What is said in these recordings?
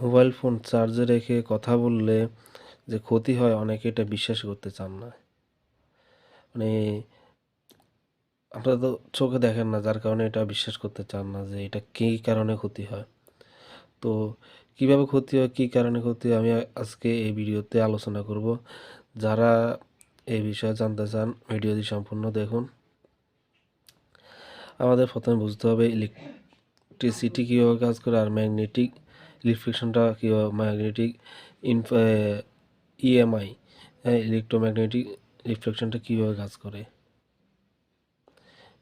Mobile phone চার্জে রেখে কথা বললে যে ক্ষতি হয় অনেকে এটা বিশ্বাস করতে চান না। মানে আপনারা তো চোখে দেখেন না, যার কারণে এটা বিশ্বাস করতে চান না যে এটা কী কারণে ক্ষতি হয়। তো কীভাবে ক্ষতি হয়, কী কারণে ক্ষতি হয়, আমি আজকে এই ভিডিওতে আলোচনা করব। যারা এই বিষয়ে জানতে চান ভিডিওটি সম্পূর্ণ দেখুন। আমাদের প্রথমে বুঝতে হবে ইলেকট্রিসিটি কীভাবে কাজ করে আর ম্যাগনেটিক রিফ্লেকশনটা কীভাবে, ম্যাগনেটিক ইএমআই ইলেকট্রোম্যাগনেটিক রিফ্লেকশনটা কীভাবে কাজ করে।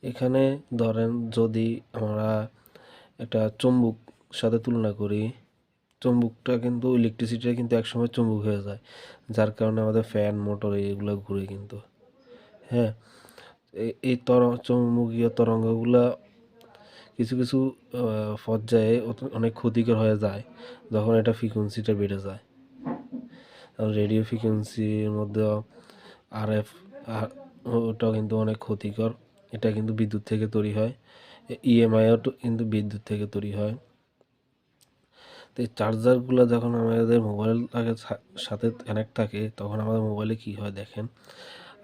এখানে ধরেন যদি আমরা একটা চুম্বক সাথে তুলনা করি, চুম্বকটা কিন্তু ইলেকট্রিসিটিটা কিন্তু একসময় চুম্বক হয়ে যায়, যার কারণে আমাদের ফ্যান মোটর এইগুলো ঘুরে কিন্তু। হ্যাঁ, এই চৌম্বকীয় তরঙ্গগুলা কিছু কিছু পর্যায়ে অনেক ক্ষতিকর হয়ে যায় যখন এটা ফ্রিকোয়েন্সিটা বেড়ে যায়। রেডিও ফ্রিকোয়েন্সির মধ্যে আরএফ ওটাও কিন্তু অনেক ক্ষতিকর। এটা কিন্তু বিদ্যুৎ থেকে তৈরি হয়। ইএমআইও কিন্তু বিদ্যুৎ থেকে তৈরি হয়। তো এই চার্জারগুলো যখন আমাদের মোবাইল সাথে কানেক্ট থাকে তখন আমাদের মোবাইলে কী হয় দেখেন।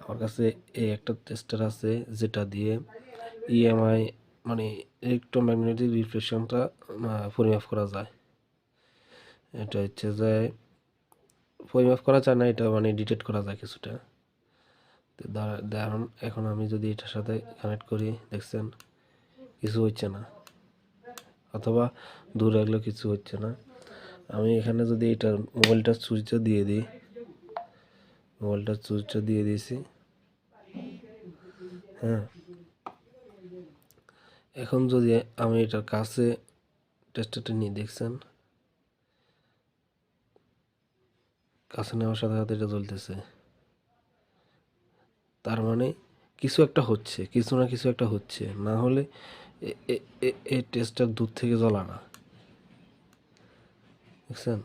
আমার কাছে এই একটা টেস্টার আছে যেটা দিয়ে ইএমআই মানে ইলেকট্রোম্যাগনেটিক রিফ্লেকশনটা পরিমাপ করা যায়। এটা হচ্ছে যে পরিমাপ করা যায় না, এটা মানে ডিটেক্ট করা যায় কিছুটা। তো দাঁড়ান, এখন আমি যদি এটার সাথে কানেক্ট করি, দেখছেন কিছু হচ্ছে না, অথবা দূর রাখলেও কিছু হচ্ছে না। আমি এখানে যদি এটা মোবাইলটার সুইচটা দিয়ে দিই, মোবাইলটার সুইচটা দিয়ে দিয়েছি। হ্যাঁ, এখন যদি আমি এটার কাছে টেস্টারটা নিয়ে, দেখছেন কাছে নেওয়ার সাথে সাথে এটা জ্বলতেছে। তার মানে কিছু একটা হচ্ছে, কিছু না কিছু একটা হচ্ছে, না হলে এই টেস্টার দূর থেকে জ্বলা না। দেখছেন,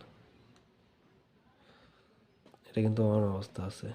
এটা কিন্তু আমার অবস্থা আছে।